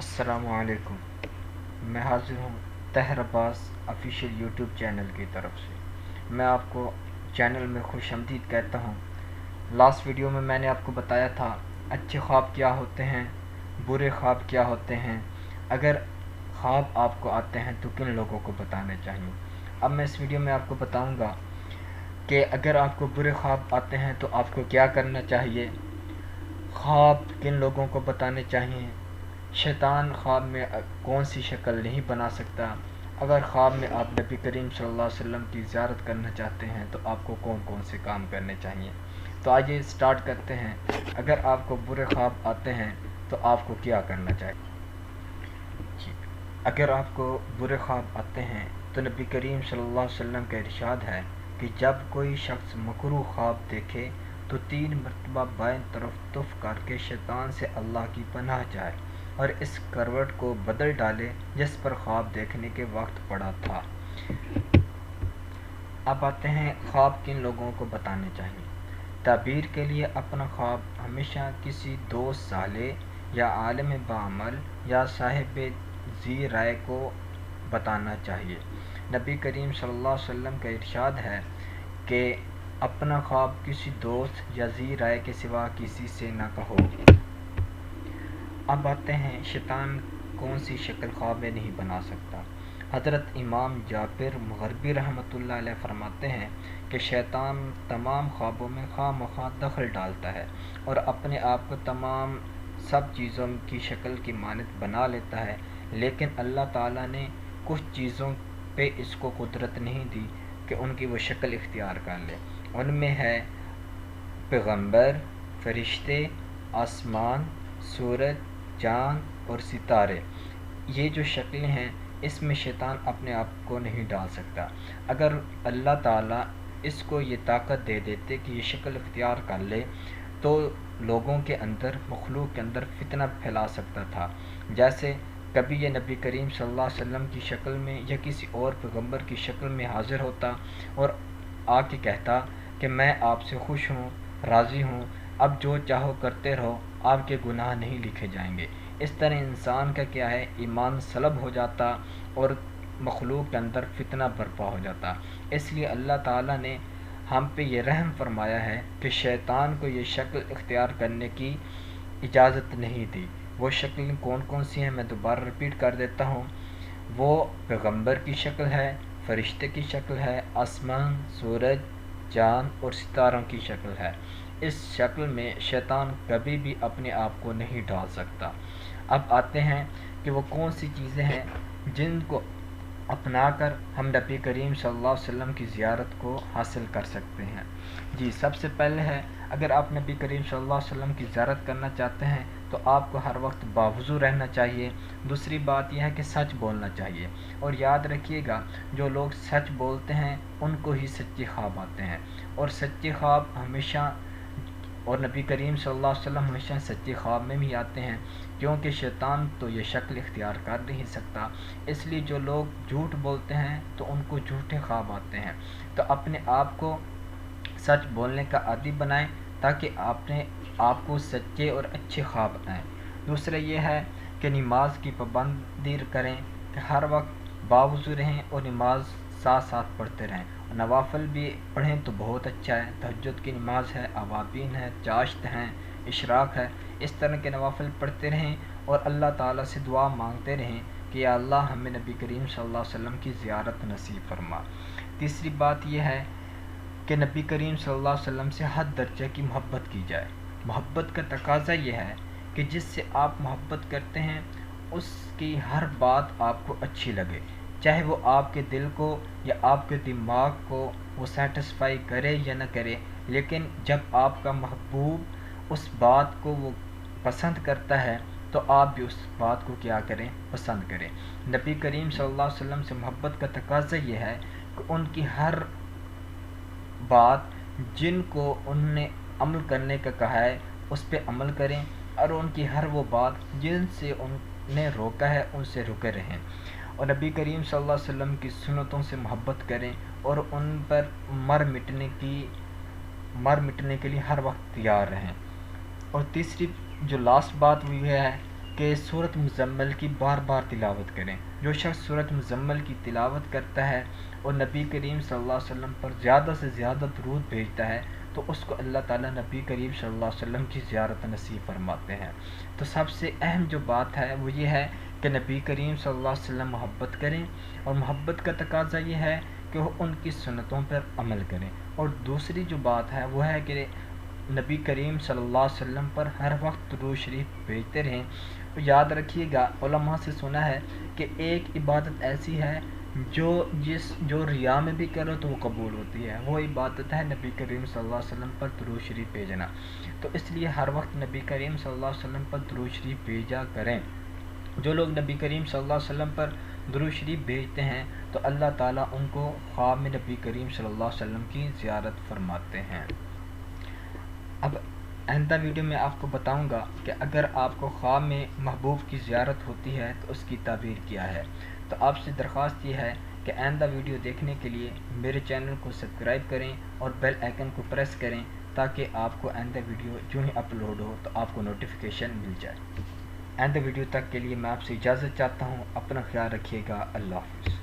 السلام علیکم۔ میں حاضر ہوں طاہر عباس آفیشیل یوٹیوب چینل کی طرف سے۔ میں آپ کو چینل میں خوش آمدید کہتا ہوں۔ لاسٹ ویڈیو میں نے آپ کو بتایا تھا اچھے خواب کیا ہوتے ہیں، برے خواب کیا ہوتے ہیں، اگر خواب آپ کو آتے ہیں تو کن لوگوں کو بتانے چاہیے۔ اب میں اس ویڈیو میں آپ کو بتاؤں گا کہ اگر آپ کو برے خواب آتے ہیں تو آپ کو کیا کرنا چاہیے، خواب کن لوگوں کو بتانے چاہیے، شیطان خواب میں کون سی شکل نہیں بنا سکتا، اگر خواب میں آپ نبی کریم صلی اللہ علیہ وسلم کی زیارت کرنا چاہتے ہیں تو آپ کو کون کون سے کام کرنے چاہیے۔ تو آئیے سٹارٹ کرتے ہیں۔ اگر آپ کو برے خواب آتے ہیں تو آپ کو کیا کرنا چاہیے۔ اگر آپ کو برے خواب آتے ہیں تو نبی کریم صلی اللہ علیہ وسلم کا ارشاد ہے کہ جب کوئی شخص مکروہ خواب دیکھے تو 3 مرتبہ بائیں طرف تف کر کے شیطان سے اللہ کی پناہ چاہے اور اس کروٹ کو بدل ڈالے جس پر خواب دیکھنے کے وقت پڑا تھا۔ اب آتے ہیں خواب کن لوگوں کو بتانے چاہیے۔ تعبیر کے لیے اپنا خواب ہمیشہ کسی دوست صالح یا عالم بعمل یا صاحب ذی رائے کو بتانا چاہیے۔ نبی کریم صلی اللہ علیہ وسلم کا ارشاد ہے کہ اپنا خواب کسی دوست یا ذی رائے کے سوا کسی سے نہ کہو۔ اب آتے ہیں شیطان کون سی شکل خواب میں نہیں بنا سکتا۔ حضرت امام جابر مغربی رحمۃ اللہ علیہ فرماتے ہیں کہ شیطان تمام خوابوں میں خواہ مخواہ دخل ڈالتا ہے اور اپنے آپ کو تمام سب چیزوں کی شکل کی مانند بنا لیتا ہے، لیکن اللہ تعالیٰ نے کچھ چیزوں پہ اس کو قدرت نہیں دی کہ ان کی وہ شکل اختیار کر لے۔ ان میں ہے پیغمبر، فرشتے، آسمان، سورج، چاند اور ستارے۔ یہ جو شکلیں ہیں اس میں شیطان اپنے آپ کو نہیں ڈال سکتا۔ اگر اللہ تعالیٰ اس کو یہ طاقت دے دیتے کہ یہ شکل اختیار کر لے تو لوگوں کے اندر، مخلوق کے اندر فتنہ پھیلا سکتا تھا۔ جیسے کبھی یہ نبی کریم صلی اللہ علیہ وسلم کی شکل میں یا کسی اور پیغمبر کی شکل میں حاضر ہوتا اور آ کے کہتا کہ میں آپ سے خوش ہوں، راضی ہوں، اب جو چاہو کرتے رہو، آپ کے گناہ نہیں لکھے جائیں گے۔ اس طرح انسان کا کیا ہے، ایمان سلب ہو جاتا اور مخلوق کے اندر فتنہ برپا ہو جاتا۔ اس لیے اللہ تعالیٰ نے ہم پہ یہ رحم فرمایا ہے کہ شیطان کو یہ شکل اختیار کرنے کی اجازت نہیں دی۔ وہ شکل کون کون سی ہیں میں دوبارہ رپیٹ کر دیتا ہوں۔ وہ پیغمبر کی شکل ہے، فرشتے کی شکل ہے، آسمان، سورج، چاند اور ستاروں کی شکل ہے۔ اس شکل میں شیطان کبھی بھی اپنے آپ کو نہیں ڈال سکتا۔ اب آتے ہیں کہ وہ کون سی چیزیں ہیں جن کو اپنا کر ہم نبی کریم صلی اللہ علیہ وسلم کی زیارت کو حاصل کر سکتے ہیں۔ جی، سب سے پہلے ہے اگر آپ نبی کریم صلی اللہ علیہ وسلم کی زیارت کرنا چاہتے ہیں تو آپ کو ہر وقت باوضو رہنا چاہیے۔ دوسری بات یہ ہے کہ سچ بولنا چاہیے، اور یاد رکھیے گا جو لوگ سچ بولتے ہیں ان کو ہی سچے خواب آتے ہیں، اور سچے خواب ہمیشہ، اور نبی کریم صلی اللہ علیہ وسلم ہمیشہ سچے خواب میں بھی آتے ہیں، کیونکہ شیطان تو یہ شکل اختیار کر نہیں سکتا۔ اس لیے جو لوگ جھوٹ بولتے ہیں تو ان کو جھوٹے خواب آتے ہیں۔ تو اپنے آپ کو سچ بولنے کا عادی بنائیں تاکہ آپ کو سچے اور اچھے خواب آئیں۔ دوسرا یہ ہے کہ نماز کی پابندی کریں، کہ ہر وقت باوضو رہیں اور نماز ساتھ ساتھ پڑھتے رہیں۔ نوافل بھی پڑھیں تو بہت اچھا ہے، تہجد کی نماز ہے، اوابین ہے، چاشت ہیں، اشراق ہے، اس طرح کے نوافل پڑھتے رہیں اور اللہ تعالیٰ سے دعا مانگتے رہیں کہ یا اللہ ہمیں نبی کریم صلی اللہ علیہ وسلم کی زیارت نصیب فرما۔ تیسری بات یہ ہے کہ نبی کریم صلی اللہ علیہ وسلم سے حد درجے کی محبت کی جائے۔ محبت کا تقاضا یہ ہے کہ جس سے آپ محبت کرتے ہیں اس کی ہر بات آپ کو اچھی لگے، چاہے وہ آپ کے دل کو یا آپ کے دماغ کو وہ سیٹسفائی کرے یا نہ کرے، لیکن جب آپ کا محبوب اس بات کو وہ پسند کرتا ہے تو آپ بھی اس بات کو کیا کریں، پسند کریں۔ نبی کریم صلی اللہ علیہ وسلم سے محبت کا تقاضا یہ ہے کہ ان کی ہر بات جن کو ان نے عمل کرنے کا کہا ہے اس پہ عمل کریں، اور ان کی ہر وہ بات جن سے ان نے روکا ہے ان سے رکے رہیں، اور نبی کریم صلی اللہ علیہ وسلم کی سنتوں سے محبت کریں اور ان پر مر مٹنے کے لیے ہر وقت تیار رہیں۔ اور تیسری جو لاسٹ بات وہ یہ ہے کہ کہ سورۃ مزمل کی بار بار تلاوت کریں۔ جو شخص سورۃ مزمل کی تلاوت کرتا ہے اور نبی کریم صلی اللہ علیہ وسلم پر زیادہ سے زیادہ درود بھیجتا ہے تو اس کو اللہ تعالیٰ نبی کریم صلی اللہ علیہ وسلم کی زیارت نصیب فرماتے ہیں۔ تو سب سے اہم جو بات ہے وہ یہ ہے کہ نبی کریم صلی اللہ علیہ وسلم محبت کریں، اور محبت کا تقاضا یہ ہے کہ وہ ان کی سنتوں پر عمل کریں۔ اور دوسری جو بات ہے وہ ہے کہ نبی کریم صلی اللہ علیہ وسلم پر ہر وقت درود شریف بھیجتے رہیں۔ یاد رکھیے گا، علماء سے سنا ہے کہ ایک عبادت ایسی ہے جو ریا میں بھی کرو تو وہ قبول ہوتی ہے، وہ عبادت ہے نبی کریم صلی اللہ علیہ وسلم پر درود شریف بھیجنا۔ تو اس لیے ہر وقت نبی کریم صلی اللہ علیہ وسلم پر درود شریف بھیجا کریں۔ جو لوگ نبی کریم صلی اللہ علیہ وسلم پر درود شریف بھیجتے ہیں تو اللہ تعالیٰ ان کو خواب میں نبی کریم صلی اللہ علیہ وسلم کی زیارت فرماتے ہیں۔ اب آئندہ ویڈیو میں آپ کو بتاؤں گا کہ اگر آپ کو خواب میں محبوب کی زیارت ہوتی ہے تو اس کی تعبیر کیا ہے۔ تو آپ سے درخواست یہ ہے کہ آئندہ ویڈیو دیکھنے کے لیے میرے چینل کو سبسکرائب کریں اور بیل آئیکن کو پریس کریں تاکہ آپ کو آئندہ ویڈیو جو ہی اپلوڈ ہو تو آپ کو نوٹیفیکیشن مل جائے۔ آئندہ ویڈیو تک کے لیے میں آپ سے اجازت چاہتا ہوں۔ اپنا خیال رکھیے گا۔ اللہ حافظ۔